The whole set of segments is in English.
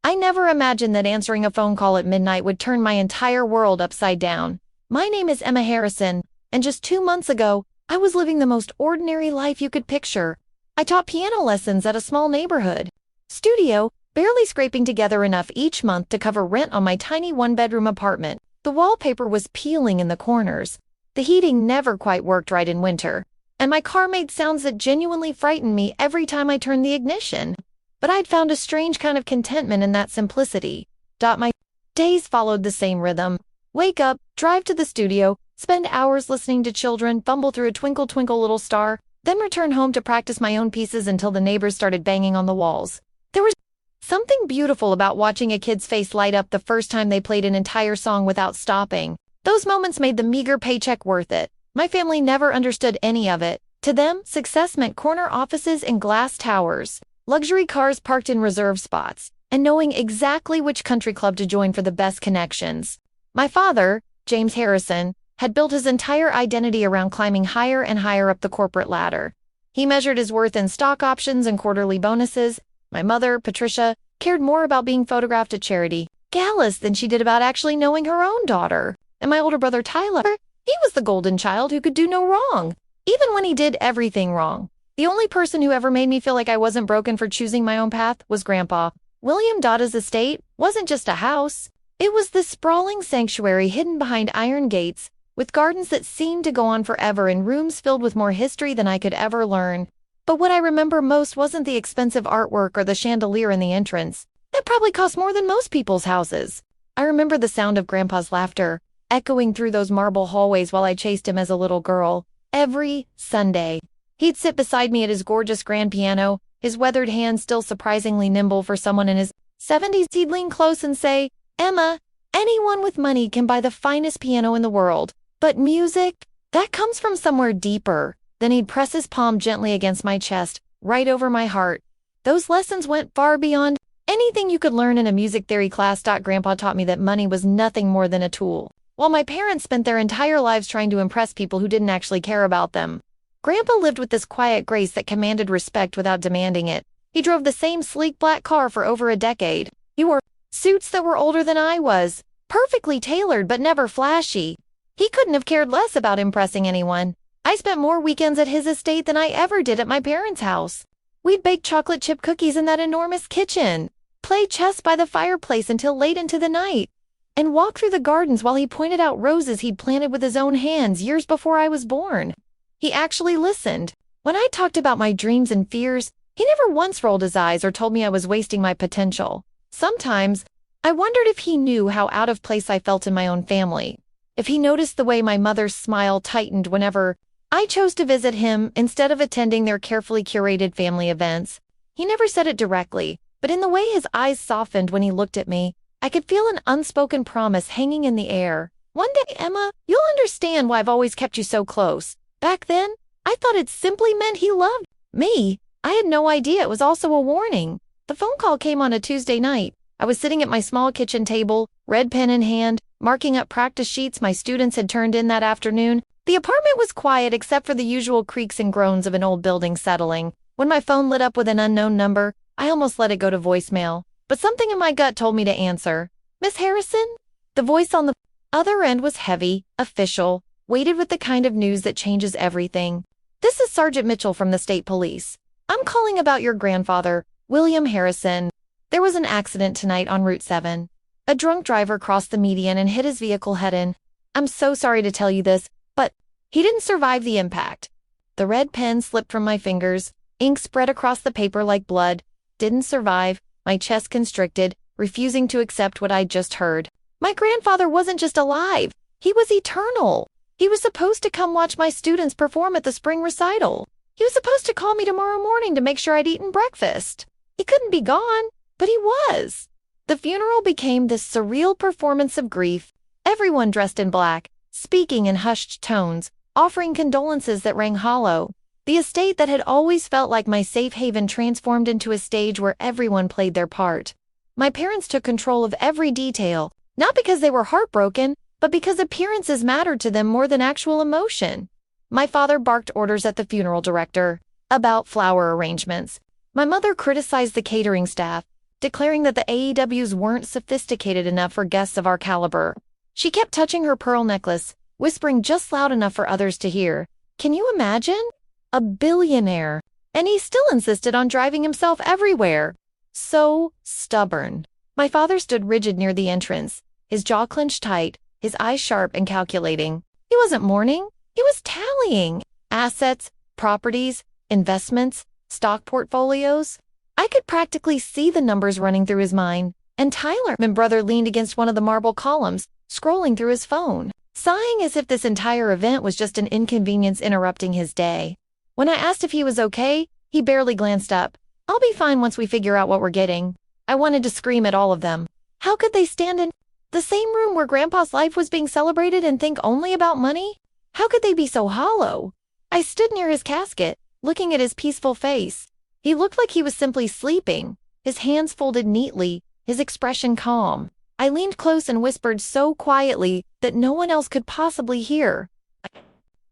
I never imagined that answering a phone call at midnight would turn my entire world upside down. My name is Emma Harrison, and just 2 months ago, I was living the most ordinary life you could picture. I taught piano lessons at a small neighborhood studio, barely scraping together enough each month to cover rent on my tiny one-bedroom apartment. The wallpaper was peeling in the corners. The heating never quite worked right in winter, and my car made sounds that genuinely frightened me every time I turned the ignition. But I'd found a strange kind of contentment in that simplicity. My days followed the same rhythm. Wake up, drive to the studio, spend hours listening to children fumble through a Twinkle Twinkle Little Star, then return home to practice my own pieces until the neighbors started banging on the walls. There was something beautiful about watching a kid's face light up the first time they played an entire song without stopping. Those moments made the meager paycheck worth it. My family never understood any of it. To them, success meant corner offices and glass towers, luxury cars parked in reserve spots, and knowing exactly which country club to join for the best connections. My father, James Harrison, had built his entire identity around climbing higher and higher up the corporate ladder. He measured his worth in stock options and quarterly bonuses. My mother, Patricia, cared more about being photographed at charity galas than she did about actually knowing her own daughter. And my older brother, Tyler, he was the golden child who could do no wrong, even when he did everything wrong. The only person who ever made me feel like I wasn't broken for choosing my own path was Grandpa. William Dada's estate wasn't just a house. It was this sprawling sanctuary hidden behind iron gates, with gardens that seemed to go on forever and rooms filled with more history than I could ever learn. But what I remember most wasn't the expensive artwork or the chandelier in the entrance. That probably cost more than most people's houses. I remember the sound of Grandpa's laughter, echoing through those marble hallways while I chased him as a little girl. Every Sunday, he'd sit beside me at his gorgeous grand piano, his weathered hands still surprisingly nimble for someone in his 70s. He'd lean close and say, "Emma, anyone with money can buy the finest piano in the world. But music, that comes from somewhere deeper." Then he'd press his palm gently against my chest, right over my heart. Those lessons went far beyond anything you could learn in a music theory class. Grandpa taught me that money was nothing more than a tool, while my parents spent their entire lives trying to impress people who didn't actually care about them. Grandpa lived with this quiet grace that commanded respect without demanding it. He drove the same sleek black car for over a decade. He wore suits that were older than I was, perfectly tailored but never flashy. He couldn't have cared less about impressing anyone. I spent more weekends at his estate than I ever did at my parents' house. We'd bake chocolate chip cookies in that enormous kitchen, play chess by the fireplace until late into the night, and walk through the gardens while he pointed out roses he'd planted with his own hands years before I was born. He actually listened. When I talked about my dreams and fears, he never once rolled his eyes or told me I was wasting my potential. Sometimes, I wondered if he knew how out of place I felt in my own family. If he noticed the way my mother's smile tightened whenever I chose to visit him instead of attending their carefully curated family events. He never said it directly, but in the way his eyes softened when he looked at me, I could feel an unspoken promise hanging in the air. "One day, Emma, you'll understand why I've always kept you so close." Back then, I thought it simply meant he loved me. I had no idea it was also a warning. The phone call came on a Tuesday night. I was sitting at my small kitchen table, red pen in hand, marking up practice sheets my students had turned in that afternoon. The apartment was quiet except for the usual creaks and groans of an old building settling. When my phone lit up with an unknown number, I almost let it go to voicemail. But something in my gut told me to answer. "Miss Harrison?" The voice on the other end was heavy, official, weighted with the kind of news that changes everything. "This is Sergeant Mitchell from the State Police. I'm calling about your grandfather, William Harrison. There was an accident tonight on Route 7. A drunk driver crossed the median and hit his vehicle head-on. I'm so sorry to tell you this, but he didn't survive the impact." The red pen slipped from my fingers. Ink spread across the paper like blood. Didn't survive. My chest constricted, refusing to accept what I'd just heard. My grandfather wasn't just alive. He was eternal. He was supposed to come watch my students perform at the spring recital. He was supposed to call me tomorrow morning to make sure I'd eaten breakfast. He couldn't be gone, but he was. The funeral became this surreal performance of grief. Everyone dressed in black, speaking in hushed tones, offering condolences that rang hollow. The estate that had always felt like my safe haven transformed into a stage where everyone played their part. My parents took control of every detail, not because they were heartbroken, but because appearances mattered to them more than actual emotion. My father barked orders at the funeral director about flower arrangements. My mother criticized the catering staff, declaring that the AEWs weren't sophisticated enough for guests of our caliber. She kept touching her pearl necklace, whispering just loud enough for others to hear. Can you imagine? A billionaire. And he still insisted on driving himself everywhere. So stubborn. My father stood rigid near the entrance, his jaw clenched tight, his eyes sharp and calculating. He wasn't mourning, he was tallying. Assets, properties, investments, stock portfolios. I could practically see the numbers running through his mind, and Tyler, my brother, leaned against one of the marble columns, scrolling through his phone, sighing as if this entire event was just an inconvenience interrupting his day. When I asked if he was okay, he barely glanced up. I'll be fine once we figure out what we're getting. I wanted to scream at all of them. How could they stand in the same room where Grandpa's life was being celebrated and think only about money? How could they be so hollow? I stood near his casket, looking at his peaceful face. He looked like he was simply sleeping, his hands folded neatly, his expression calm. I leaned close and whispered so quietly that no one else could possibly hear.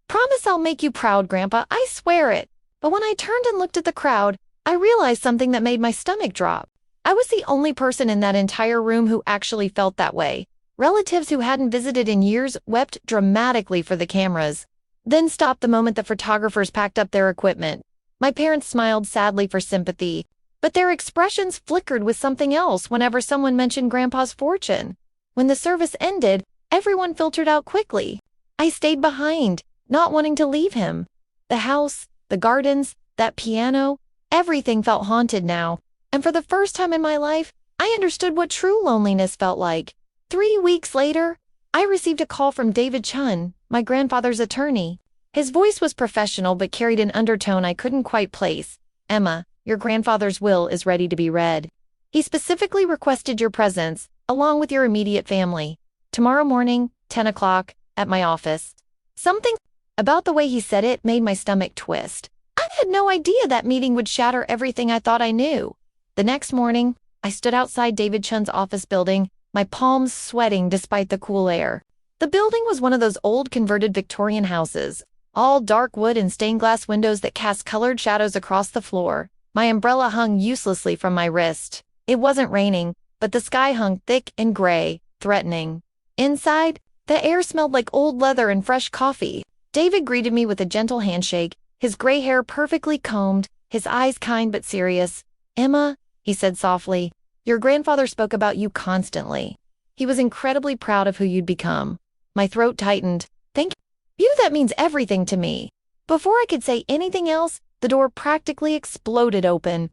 Promise I'll make you proud, Grandpa, I swear it. But when I turned and looked at the crowd, I realized something that made my stomach drop. I was the only person in that entire room who actually felt that way. Relatives who hadn't visited in years wept dramatically for the cameras, then stopped the moment the photographers packed up their equipment. My parents smiled sadly for sympathy, but their expressions flickered with something else whenever someone mentioned Grandpa's fortune. When the service ended, everyone filtered out quickly. I stayed behind, not wanting to leave him. The house, the gardens, that piano, everything felt haunted now, and for the first time in my life, I understood what true loneliness felt like. 3 weeks later, I received a call from David Chun, my grandfather's attorney. His voice was professional but carried an undertone I couldn't quite place. Emma, your grandfather's will is ready to be read. He specifically requested your presence, along with your immediate family, tomorrow morning, 10 o'clock, at my office. Something about the way he said it made my stomach twist. I had no idea that meeting would shatter everything I thought I knew. The next morning, I stood outside David Chun's office building, my palms sweating despite the cool air. The building was one of those old converted Victorian houses, all dark wood and stained glass windows that cast colored shadows across the floor. My umbrella hung uselessly from my wrist. It wasn't raining, but the sky hung thick and gray, threatening. Inside, the air smelled like old leather and fresh coffee. David greeted me with a gentle handshake, his gray hair perfectly combed, his eyes kind but serious. Emma, he said softly, your grandfather spoke about you constantly. He was incredibly proud of who you'd become. My throat tightened. Thank you, that means everything to me. Before I could say anything else, the door practically exploded open.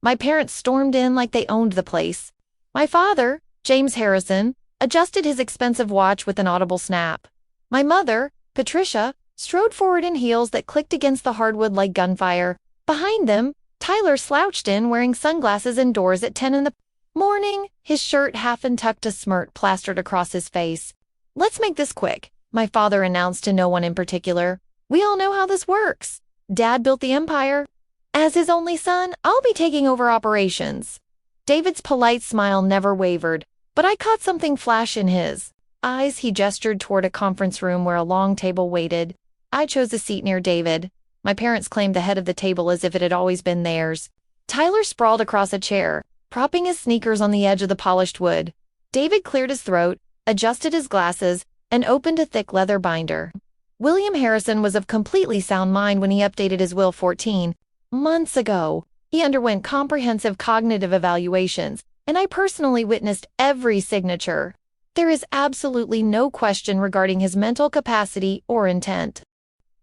My parents stormed in like they owned the place. My father, James Harrison, adjusted his expensive watch with an audible snap. My mother, Patricia, strode forward in heels that clicked against the hardwood like gunfire. Behind them, Tyler slouched in wearing sunglasses indoors at 10 in the morning, his shirt half untucked, a smirk plastered across his face. Let's make this quick, my father announced to no one in particular. We all know how this works. Dad built the empire. As his only son, I'll be taking over operations. David's polite smile never wavered, but I caught something flash in his eyes. He gestured toward a conference room where a long table waited. I chose a seat near David. My parents claimed the head of the table as if it had always been theirs. Tyler sprawled across a chair, propping his sneakers on the edge of the polished wood. David cleared his throat, adjusted his glasses, and opened a thick leather binder. William Harrison was of completely sound mind when he updated his will 14 months ago. He underwent comprehensive cognitive evaluations, and I personally witnessed every signature. There is absolutely no question regarding his mental capacity or intent.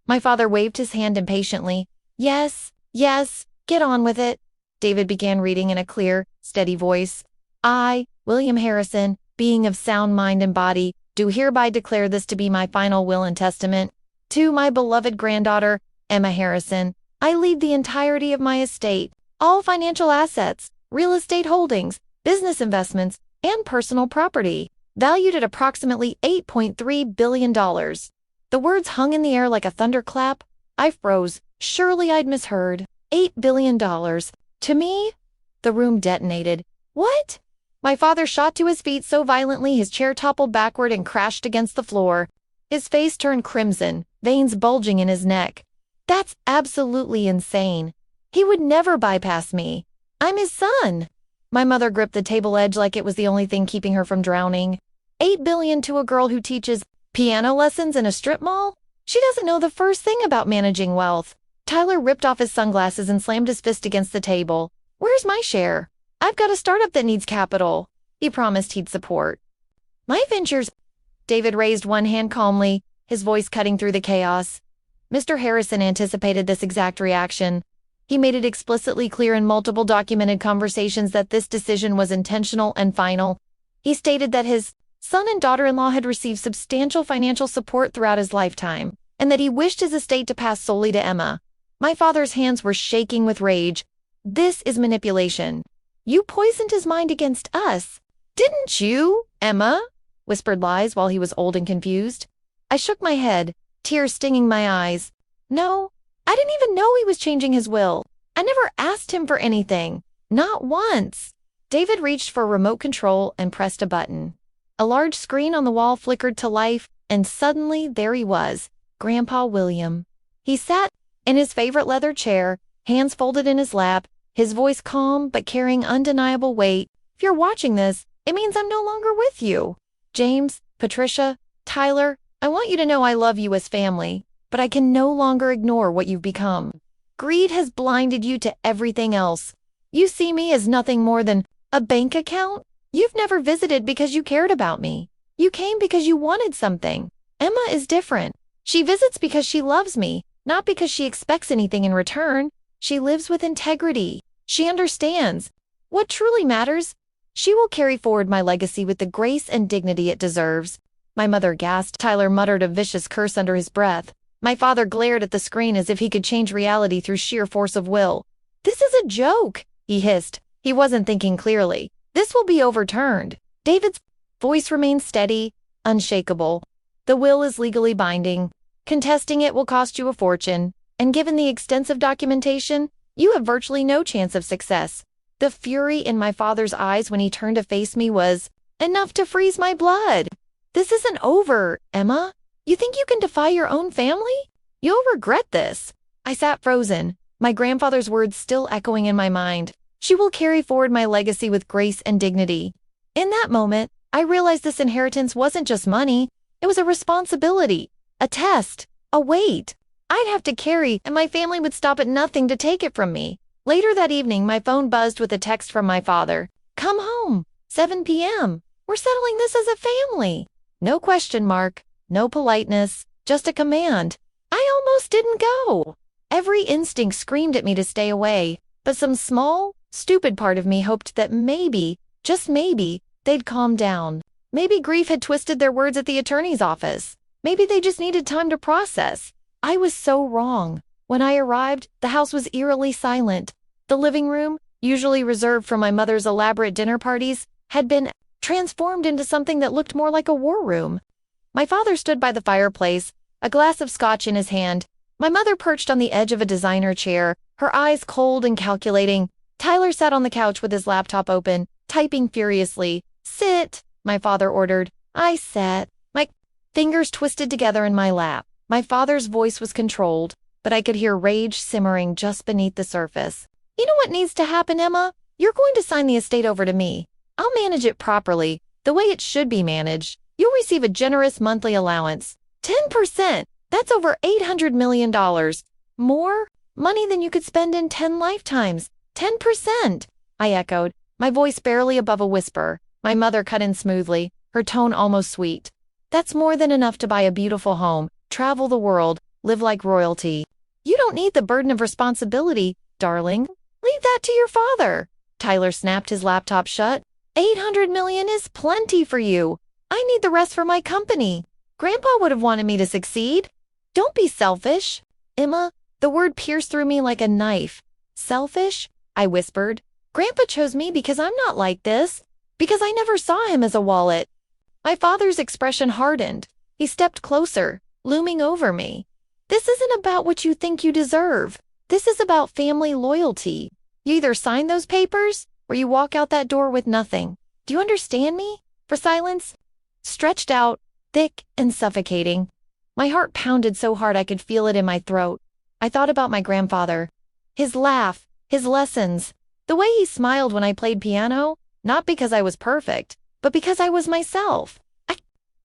My father waved his hand impatiently. Yes, get on with it. David began reading in a clear, steady voice. I, William Harrison, being of sound mind and body, do hereby declare this to be my final will and testament. To my beloved granddaughter, Emma Harrison, I leave the entirety of my estate, all financial assets, real estate holdings, business investments, and personal property, valued at approximately $8.3 billion. The words hung in the air like a thunderclap. I froze. Surely I'd misheard. $8 billion. To me? The room detonated. What? My father shot to his feet so violently his chair toppled backward and crashed against the floor. His face turned crimson, veins bulging in his neck. That's absolutely insane. He would never bypass me. I'm his son. My mother gripped the table edge like it was the only thing keeping her from drowning. 8 billion to a girl who teaches piano lessons in a strip mall? She doesn't know the first thing about managing wealth. Tyler ripped off his sunglasses and slammed his fist against the table. Where's my share? I've got a startup that needs capital. He promised he'd support. My ventures. David raised one hand calmly, his voice cutting through the chaos. Mr. Harrison anticipated this exact reaction. He made it explicitly clear in multiple documented conversations that this decision was intentional and final. He stated that his son and daughter-in-law had received substantial financial support throughout his lifetime, and that he wished his estate to pass solely to Emma. My father's hands were shaking with rage. This is manipulation. You poisoned his mind against us. Didn't you, Emma? Whispered Liz while he was old and confused. I shook my head, tears stinging my eyes. No, I didn't even know he was changing his will. I never asked him for anything. Not once. David reached for remote control and pressed a button. A large screen on the wall flickered to life, and suddenly there he was, Grandpa William. He sat in his favorite leather chair, hands folded in his lap, his voice calm but carrying undeniable weight. If you're watching this, it means I'm no longer with you. James, Patricia, Tyler, I want you to know I love you as family, but I can no longer ignore what you've become. Greed has blinded you to everything else. You see me as nothing more than a bank account? You've never visited because you cared about me. You came because you wanted something. Emma is different. She visits because she loves me, not because she expects anything in return. She lives with integrity. She understands what truly matters. She will carry forward my legacy with the grace and dignity it deserves. My mother gasped. Tyler muttered a vicious curse under his breath. My father glared at the screen as if he could change reality through sheer force of will. This is a joke, he hissed. He wasn't thinking clearly. This will be overturned. David's voice remained steady, unshakable. The will is legally binding. Contesting it will cost you a fortune, and given the extensive documentation, you have virtually no chance of success. The fury in my father's eyes when he turned to face me was enough to freeze my blood. This isn't over, Emma. You think you can defy your own family? You'll regret this. I sat frozen, my grandfather's words still echoing in my mind. She will carry forward my legacy with grace and dignity. In that moment, I realized this inheritance wasn't just money. It was a responsibility, a test, a weight I'd have to carry, and my family would stop at nothing to take it from me. Later that evening, my phone buzzed with a text from my father. Come home, 7 p.m. We're settling this as a family. No question mark, no politeness, just a command. I almost didn't go. Every instinct screamed at me to stay away, but some small, stupid part of me hoped that maybe, just maybe, they'd calm down. Maybe grief had twisted their words at the attorney's office. Maybe they just needed time to process. I was so wrong. When I arrived, the house was eerily silent. The living room, usually reserved for my mother's elaborate dinner parties, had been transformed into something that looked more like a war room. My father stood by the fireplace, a glass of scotch in his hand. My mother perched on the edge of a designer chair, her eyes cold and calculating. Tyler sat on the couch with his laptop open, typing furiously. Sit, my father ordered. I sat. My fingers twisted together in my lap. My father's voice was controlled, but I could hear rage simmering just beneath the surface. You know what needs to happen, Emma? You're going to sign the estate over to me. I'll manage it properly, the way it should be managed. You'll receive a generous monthly allowance. 10%! That's over $800 million. More? Money than you could spend in 10 lifetimes. 10%! I echoed, my voice barely above a whisper. My mother cut in smoothly, her tone almost sweet. That's more than enough to buy a beautiful home, travel the world, live like royalty. You don't need the burden of responsibility, darling. Leave that to your father. Tyler snapped his laptop shut. 800 million is plenty for you. I need the rest for my company. Grandpa would have wanted me to succeed. Don't be selfish. Emma, the word pierced through me like a knife. Selfish? I whispered. Grandpa chose me because I'm not like this. Because I never saw him as a wallet. My father's expression hardened. He stepped closer, looming over me. This isn't about what you think you deserve. This is about family loyalty. You either sign those papers, or you walk out that door with nothing. Do you understand me? For silence, stretched out, thick and suffocating. My heart pounded so hard I could feel it in my throat. I thought about my grandfather. His laugh, his lessons, The way he smiled when I played piano, not because I was perfect, but because I was myself. I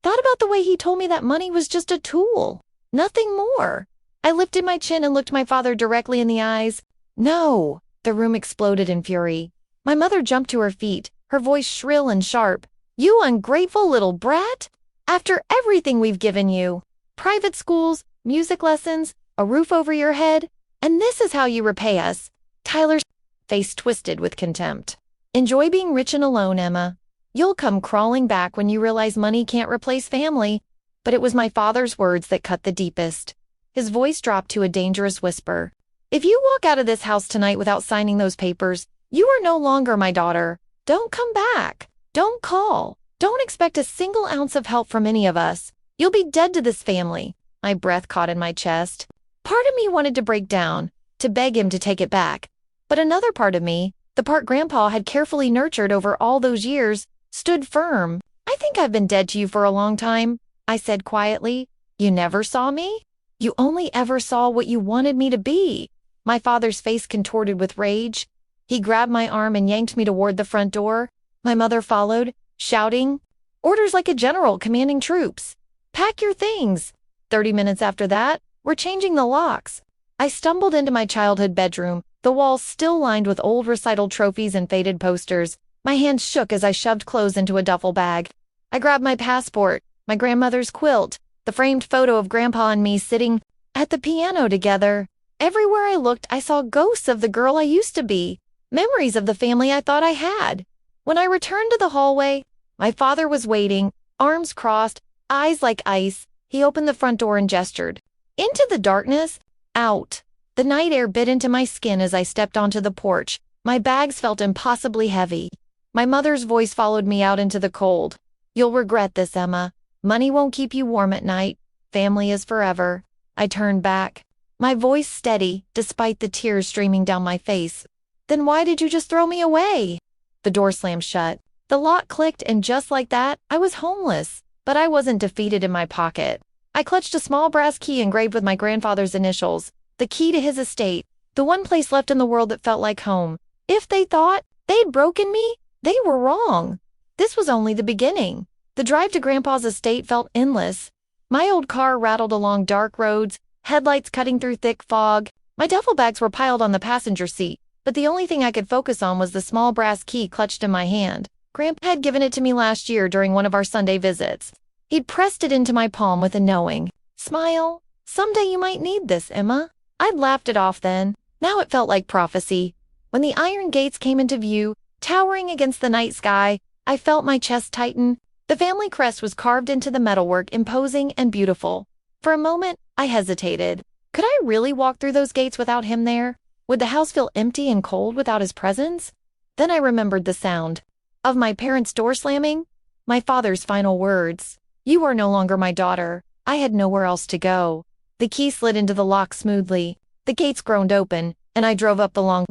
thought about the way he told me that money was just a tool, nothing more. I lifted my chin and looked my father directly in the eyes. No! The room exploded in fury. My mother jumped to her feet, her voice shrill and sharp. You ungrateful little brat! After everything we've given you, private schools, music lessons, a roof over your head, and this is how you repay us. Tyler's face twisted with contempt. Enjoy being rich and alone, Emma. You'll come crawling back when you realize money can't replace family. But it was my father's words that cut the deepest. His voice dropped to a dangerous whisper. If you walk out of this house tonight without signing those papers, you are no longer my daughter. Don't come back. Don't call. Don't expect a single ounce of help from any of us. You'll be dead to this family. My breath caught in my chest. Part of me wanted to break down, to beg him to take it back. But another part of me, the part Grandpa had carefully nurtured over all those years, stood firm. I think I've been dead to you for a long time, I said quietly. You never saw me? You only ever saw what you wanted me to be. My father's face contorted with rage. He grabbed my arm and yanked me toward the front door. My mother followed, shouting, orders like a general commanding troops. Pack your things. 30 minutes after that, we're changing the locks. I stumbled into my childhood bedroom, the walls still lined with old recital trophies and faded posters. My hands shook as I shoved clothes into a duffel bag. I grabbed my passport, my grandmother's quilt, the framed photo of Grandpa and me sitting at the piano together. Everywhere I looked, I saw ghosts of the girl I used to be, memories of the family I thought I had. When I returned to the hallway, my father was waiting, arms crossed, eyes like ice. He opened the front door and gestured. Into the darkness, out. The night air bit into my skin as I stepped onto the porch. My bags felt impossibly heavy. My mother's voice followed me out into the cold. You'll regret this, Emma. Money won't keep you warm at night. Family is forever. I turned back, my voice steady, despite the tears streaming down my face. Then why did you just throw me away? The door slammed shut. The lock clicked, and just like that, I was homeless. But I wasn't defeated. In my pocket, I clutched a small brass key engraved with my grandfather's initials, the key to his estate, the one place left in the world that felt like home. If they thought they'd broken me, they were wrong. This was only the beginning. The drive to Grandpa's estate felt endless. My old car rattled along dark roads, headlights cutting through thick fog. My duffel bags were piled on the passenger seat, but the only thing I could focus on was the small brass key clutched in my hand. Grandpa had given it to me last year during one of our Sunday visits. He'd pressed it into my palm with a knowing smile. Someday you might need this, Emma. I'd laughed it off then. Now it felt like prophecy. When the iron gates came into view, towering against the night sky, I felt my chest tighten. The family crest was carved into the metalwork, imposing and beautiful. For a moment, I hesitated. Could I really walk through those gates without him there? Would the house feel empty and cold without his presence? Then I remembered the sound of my parents' door slamming, my father's final words. You are no longer my daughter. I had nowhere else to go. The key slid into the lock smoothly. The gates groaned open, and I drove up the long,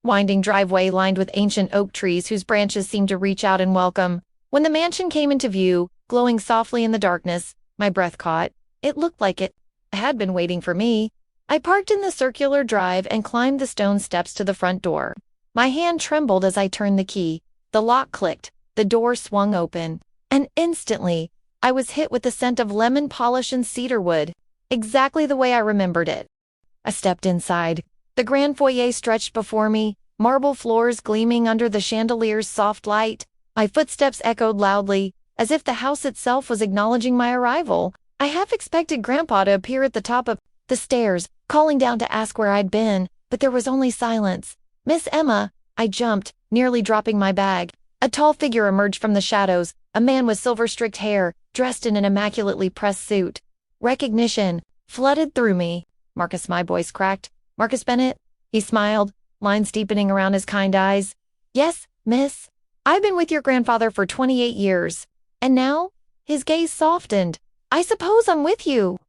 winding driveway lined with ancient oak trees whose branches seemed to reach out in welcome. When the mansion came into view, glowing softly in the darkness, my breath caught. It looked like it had been waiting for me. I parked in the circular drive and climbed the stone steps to the front door. My hand trembled as I turned the key. The lock clicked, the door swung open, and instantly, I was hit with the scent of lemon polish and cedarwood, exactly the way I remembered it. I stepped inside. The grand foyer stretched before me, marble floors gleaming under the chandelier's soft light. My footsteps echoed loudly, as if the house itself was acknowledging my arrival. I half expected Grandpa to appear at the top of the stairs, calling down to ask where I'd been, but there was only silence. Miss Emma, I jumped, nearly dropping my bag. A tall figure emerged from the shadows, a man with silver-streaked hair, dressed in an immaculately pressed suit. Recognition flooded through me. Marcus, my voice cracked. Marcus Bennett? He smiled, lines deepening around his kind eyes. Yes, miss. I've been with your grandfather for 28 years. And now? His gaze softened. I suppose I'm with you.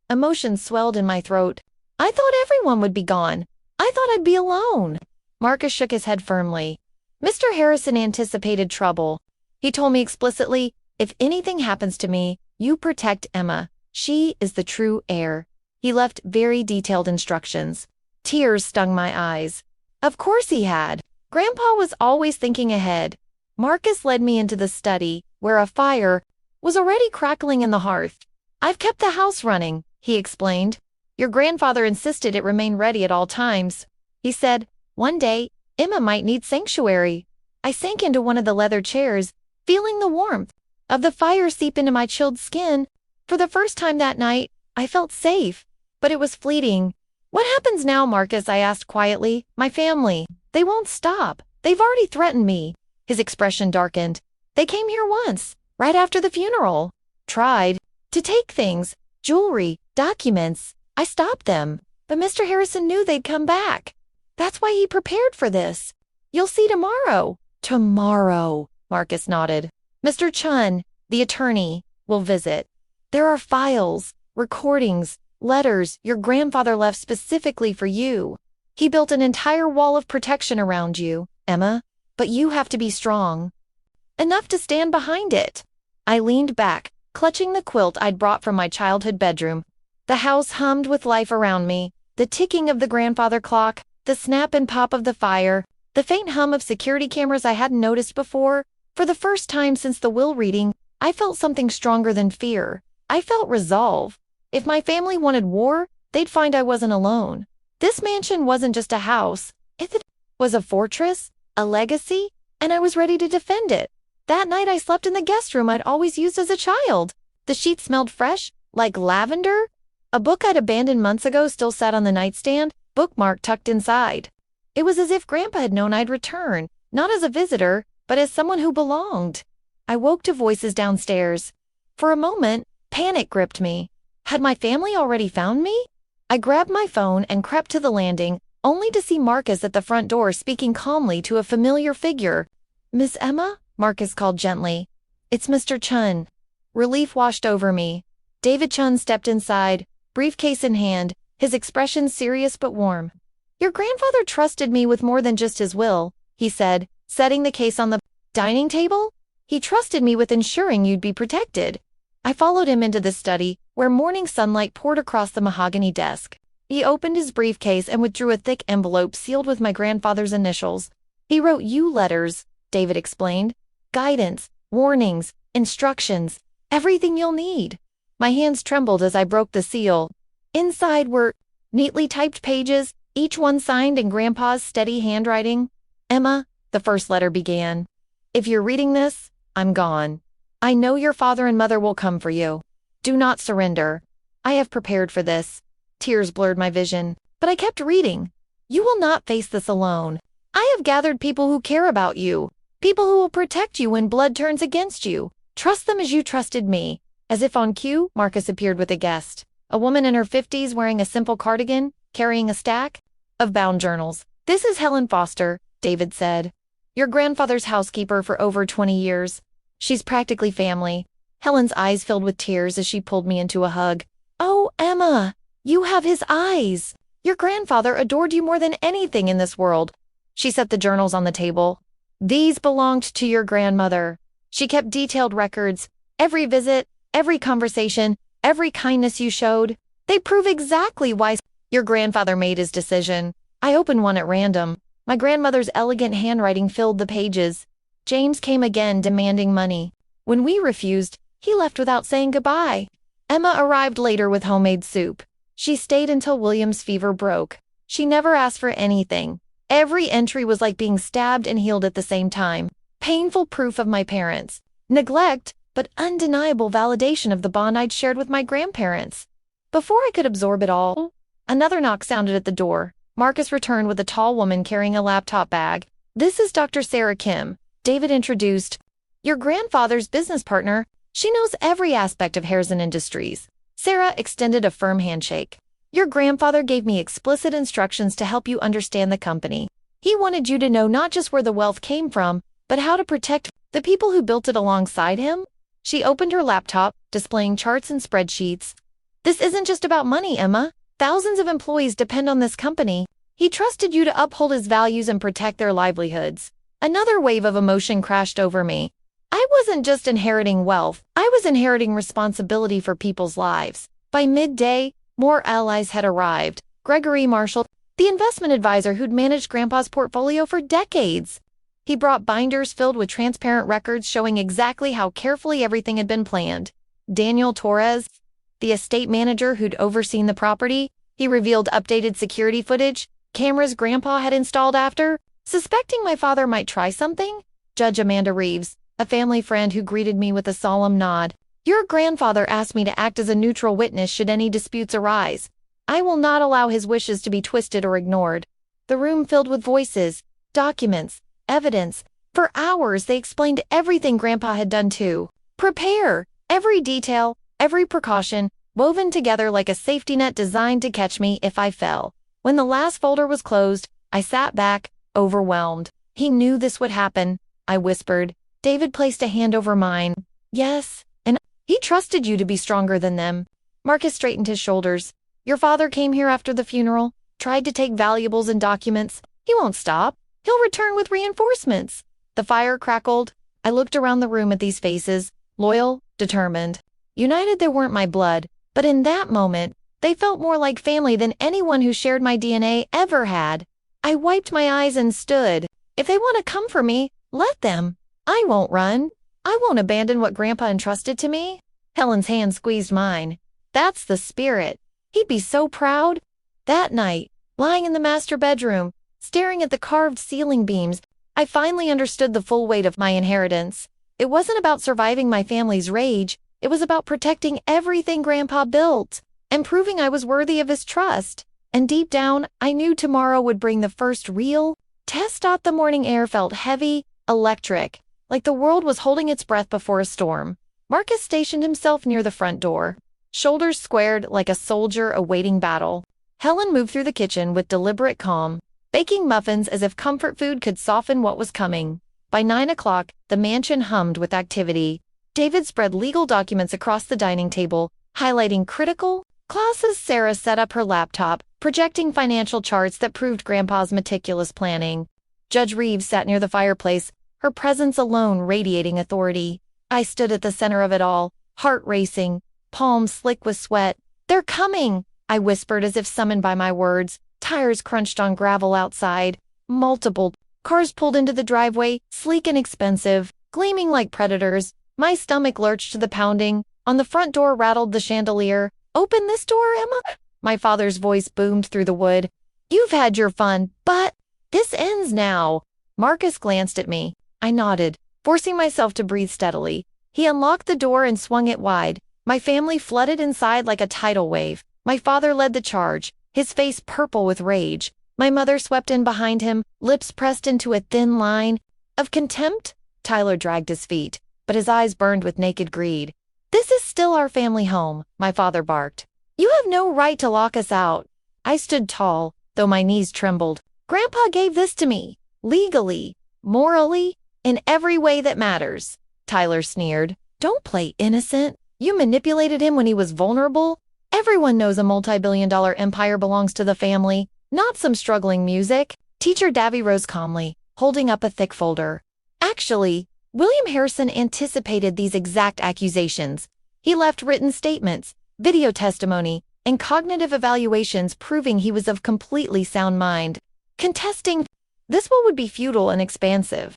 Emotions swelled in my throat. I thought everyone would be gone. I thought I'd be alone. Marcus shook his head firmly. Mr. Harrison anticipated trouble. He told me explicitly, if anything happens to me, you protect Emma. She is the true heir. He left very detailed instructions. Tears stung my eyes. Of course he had. Grandpa was always thinking ahead. Marcus led me into the study, where a fire was already crackling in the hearth. I've kept the house running, he explained. Your grandfather insisted it remain ready at all times. He said, one day, Emma might need sanctuary. I sank into one of the leather chairs, feeling the warmth of the fire seep into my chilled skin. For the first time that night, I felt safe, but it was fleeting. What happens now, Marcus? I asked quietly. My family. They won't stop. They've already threatened me. His expression darkened. They came here once, right after the funeral. Tried to take things, jewelry, documents. I stopped them, but Mr. Harrison knew they'd come back. That's why he prepared for this. You'll see tomorrow. Tomorrow, Marcus nodded. Mr. Chun, the attorney, will visit. There are files, recordings, letters your grandfather left specifically for you. He built an entire wall of protection around you, Emma, but you have to be strong enough to stand behind it. I leaned back, clutching the quilt I'd brought from my childhood bedroom. The house hummed with life around me, the ticking of the grandfather clock, the snap and pop of the fire, the faint hum of security cameras I hadn't noticed before. For the first time since the will reading, I felt something stronger than fear. I felt resolve. If my family wanted war, they'd find I wasn't alone. This mansion wasn't just a house. It was a fortress, a legacy, and I was ready to defend it. That night I slept in the guest room I'd always used as a child. The sheets smelled fresh, like lavender. A book I'd abandoned months ago still sat on the nightstand, bookmark tucked inside. It was as if Grandpa had known I'd return, not as a visitor, but as someone who belonged. I woke to voices downstairs. For a moment, panic gripped me. Had my family already found me? I grabbed my phone and crept to the landing, only to see Marcus at the front door speaking calmly to a familiar figure. Miss Emma? Marcus called gently. It's Mr. Chun. Relief washed over me. David Chun stepped inside, briefcase in hand, his expression serious but warm. Your grandfather trusted me with more than just his will, he said, setting the case on the dining table. He trusted me with ensuring you'd be protected. I followed him into the study, where morning sunlight poured across the mahogany desk. He opened his briefcase and withdrew a thick envelope sealed with my grandfather's initials. He wrote you letters, David explained. Guidance, warnings, instructions, everything you'll need. My hands trembled as I broke the seal. Inside were neatly typed pages, each one signed in Grandpa's steady handwriting. Emma, the first letter began. If you're reading this, I'm gone. I know your father and mother will come for you. Do not surrender. I have prepared for this. Tears blurred my vision, but I kept reading. You will not face this alone. I have gathered people who care about you, people who will protect you when blood turns against you. Trust them as you trusted me. As if on cue, Marcus appeared with a guest. A woman in her 50s wearing a simple cardigan, carrying a stack of bound journals. This is Helen Foster, David said. Your grandfather's housekeeper for over 20 years. She's practically family. Helen's eyes filled with tears as she pulled me into a hug. Oh, Emma, you have his eyes. Your grandfather adored you more than anything in this world. She set the journals on the table. These belonged to your grandmother. She kept detailed records. Every visit, every conversation, every kindness you showed. They prove exactly why your grandfather made his decision. I opened one at random. My grandmother's elegant handwriting filled the pages. James came again demanding money. When we refused, he left without saying goodbye. Emma arrived later with homemade soup. She stayed until William's fever broke. She never asked for anything. Every entry was like being stabbed and healed at the same time. Painful proof of my parents' neglect, but undeniable validation of the bond I'd shared with my grandparents. Before I could absorb it all, another knock sounded at the door. Marcus returned with a tall woman carrying a laptop bag. This is Dr. Sarah Kim, David introduced. Your grandfather's business partner. She knows every aspect of Harrison Industries. Sarah extended a firm handshake. Your grandfather gave me explicit instructions to help you understand the company. He wanted you to know not just where the wealth came from, but how to protect the people who built it alongside him. She opened her laptop, displaying charts and spreadsheets. This isn't just about money, Emma. Thousands of employees depend on this company. He trusted you to uphold his values and protect their livelihoods. Another wave of emotion crashed over me. I wasn't just inheriting wealth. I was inheriting responsibility for people's lives. By midday, more allies had arrived. Gregory Marshall, the investment advisor who'd managed Grandpa's portfolio for decades. He brought binders filled with transparent records showing exactly how carefully everything had been planned. Daniel Torres, the estate manager who'd overseen the property, he revealed updated security footage, cameras Grandpa had installed after. Suspecting my father might try something, Judge Amanda Reeves, a family friend who greeted me with a solemn nod. Your grandfather asked me to act as a neutral witness should any disputes arise. I will not allow his wishes to be twisted or ignored. The room filled with voices, documents, evidence. For hours they explained everything Grandpa had done to prepare, every detail, every precaution, woven together like a safety net designed to catch me if I fell. When the last folder was closed, I sat back, overwhelmed. He knew this would happen, I whispered. David placed a hand over mine. Yes, and he trusted you to be stronger than them. Marcus straightened his shoulders. Your father came here after the funeral, tried to take valuables and documents. He won't stop. He'll return with reinforcements. The fire crackled. I looked around the room at these faces, loyal, determined. United they weren't my blood, but in that moment, they felt more like family than anyone who shared my DNA ever had. I wiped my eyes and stood. If they want to come for me, let them. I won't run. I won't abandon what Grandpa entrusted to me. Helen's hand squeezed mine. That's the spirit. He'd be so proud. That night, lying in the master bedroom, staring at the carved ceiling beams, I finally understood the full weight of my inheritance. It wasn't about surviving my family's rage. It was about protecting everything Grandpa built and proving I was worthy of his trust. And deep down, I knew tomorrow would bring the first real test. The morning air felt heavy, electric, like the world was holding its breath before a storm. Marcus stationed himself near the front door, shoulders squared like a soldier awaiting battle. Helen moved through the kitchen with deliberate calm, baking muffins as if comfort food could soften what was coming. By 9 o'clock, the mansion hummed with activity. David spread legal documents across the dining table, highlighting critical clauses. Sarah set up her laptop, projecting financial charts that proved Grandpa's meticulous planning. Judge Reeves sat near the fireplace, her presence alone radiating authority. I stood at the center of it all, heart racing, palms slick with sweat. They're coming, I whispered as if summoned by my words. Tires crunched on gravel outside. Multiple cars pulled into the driveway, sleek and expensive, gleaming like predators. My stomach lurched to the pounding. On the front door rattled the chandelier. Open this door, Emma? My father's voice boomed through the wood. You've had your fun, but this ends now. Marcus glanced at me. I nodded, forcing myself to breathe steadily. He unlocked the door and swung it wide. My family flooded inside like a tidal wave. My father led the charge, his face purple with rage. My mother swept in behind him, lips pressed into a thin line of contempt. Tyler dragged his feet, but his eyes burned with naked greed. This is still our family home, my father barked. You have no right to lock us out. I stood tall, though my knees trembled. Grandpa gave this to me, legally, morally, in every way that matters. Tyler sneered. Don't play innocent. You manipulated him when he was vulnerable. Everyone knows a multi-billion-dollar empire belongs to the family, not some struggling music. Teacher Davy rose calmly, holding up a thick folder. Actually, William Harrison anticipated these exact accusations. He left written statements, video testimony, and cognitive evaluations proving he was of completely sound mind. Contesting this will would be futile and expansive.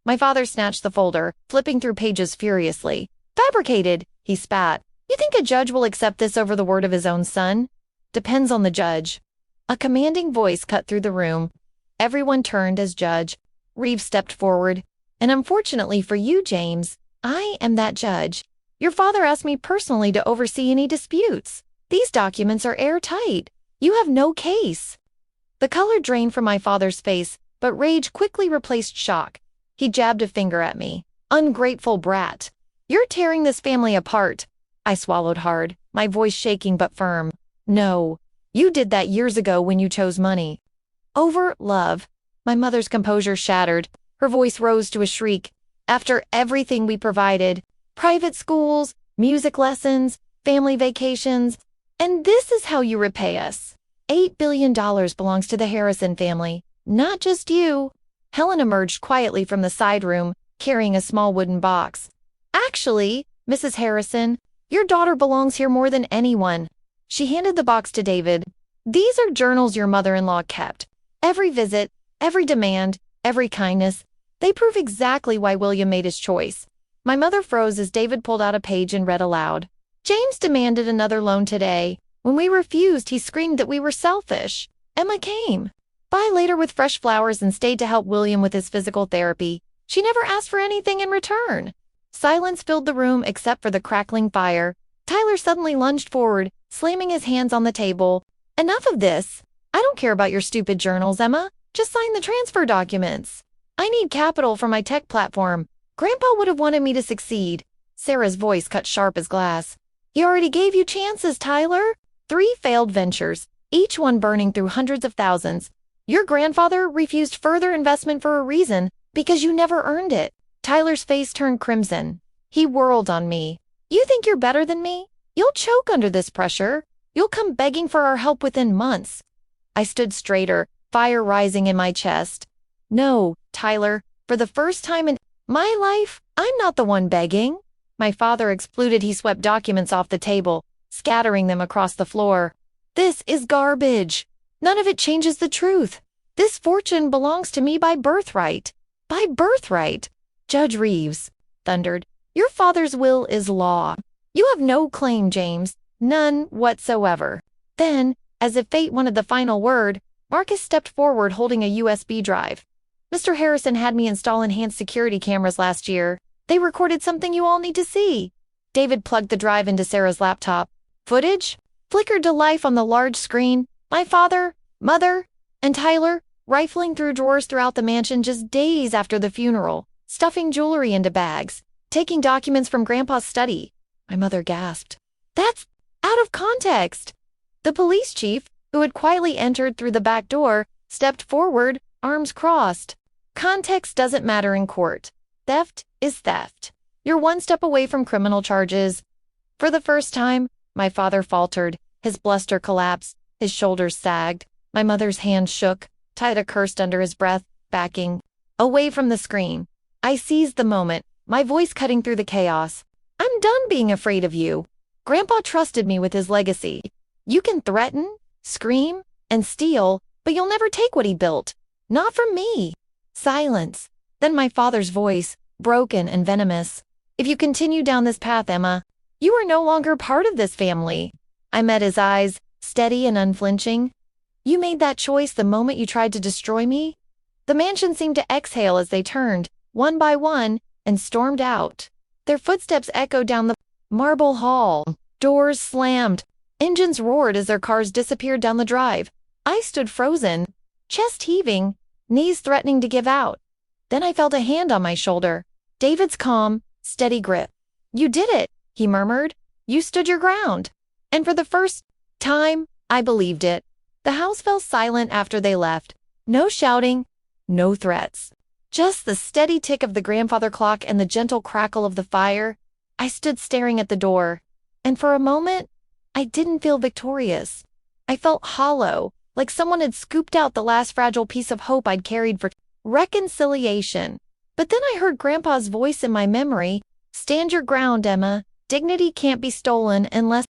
My father snatched the folder, flipping through pages furiously. Fabricated, he spat. You think a judge will accept this over the word of his own son? Depends on the judge. A commanding voice cut through the room. Everyone turned as Judge Reeves stepped forward. And unfortunately for you, James, I am that judge. Your father asked me personally to oversee any disputes. These documents are airtight. You have no case. The color drained from my father's face, but rage quickly replaced shock. He jabbed a finger at me. Ungrateful brat. You're tearing this family apart. I swallowed hard, my voice shaking but firm. No, you did that years ago when you chose money. Over love. My mother's composure shattered. Her voice rose to a shriek. After everything we provided, private schools, music lessons, family vacations, and this is how you repay us. $8 billion belongs to the Harrison family, not just you. Helen emerged quietly from the side room, carrying a small wooden box. Actually, Mrs. Harrison, your daughter belongs here more than anyone. She handed the box to David. These are journals your mother-in-law kept. Every visit, every demand, every kindness, they prove exactly why William made his choice. My mother froze as David pulled out a page and read aloud. James demanded another loan today. When we refused, he screamed that we were selfish. Emma came by later with fresh flowers and stayed to help William with his physical therapy. She never asked for anything in return. Silence filled the room except for the crackling fire. Tyler suddenly lunged forward, slamming his hands on the table. Enough of this. I don't care about your stupid journals, Emma. Just sign the transfer documents. I need capital for my tech platform. Grandpa would have wanted me to succeed. Sarah's voice cut sharp as glass. He already gave you chances, Tyler. 3 failed ventures, each one burning through hundreds of thousands. Your grandfather refused further investment for a reason, because you never earned it. Tyler's face turned crimson. He whirled on me. You think you're better than me? You'll choke under this pressure. You'll come begging for our help within months. I stood straighter, fire rising in my chest. No, Tyler, for the first time in my life, I'm not the one begging. My father exploded. He swept documents off the table, scattering them across the floor. This is garbage. None of it changes the truth. This fortune belongs to me by birthright. By birthright. Judge Reeves thundered. Your father's will is law. You have no claim, James. None whatsoever. Then, as if fate wanted the final word, Marcus stepped forward holding a USB drive. Mr. Harrison had me install enhanced security cameras last year. They recorded something you all need to see. David plugged the drive into Sarah's laptop. Footage flickered to life on the large screen. My father, mother, and Tyler rifling through drawers throughout the mansion just days after the funeral, stuffing jewelry into bags, taking documents from Grandpa's study. My mother gasped. That's out of context. The police chief, who had quietly entered through the back door, stepped forward, arms crossed. Context doesn't matter in court. Theft is theft. You're one step away from criminal charges. For the first time, my father faltered. His bluster collapsed. His shoulders sagged. My mother's hand shook. Tyler cursed under his breath, backing away from the screen. I seized the moment, my voice cutting through the chaos. I'm done being afraid of you. Grandpa trusted me with his legacy. You can threaten, scream, and steal, but you'll never take what he built. Not from me. Silence. Then my father's voice, broken and venomous. If you continue down this path, Emma, you are no longer part of this family. I met his eyes, steady and unflinching. You made that choice the moment you tried to destroy me? The mansion seemed to exhale as they turned, one by one, and stormed out. Their footsteps echoed down the marble hall. Doors slammed. Engines roared as their cars disappeared down the drive. I stood frozen, chest heaving, knees threatening to give out. Then I felt a hand on my shoulder. David's calm, steady grip. You did it, he murmured. You stood your ground. And for the first time, I believed it. The house fell silent after they left. No shouting, no threats. Just the steady tick of the grandfather clock and the gentle crackle of the fire. I stood staring at the door. And for a moment, I didn't feel victorious. I felt hollow, like someone had scooped out the last fragile piece of hope I'd carried for reconciliation. But then I heard Grandpa's voice in my memory. Stand your ground, Emma. Dignity can't be stolen unless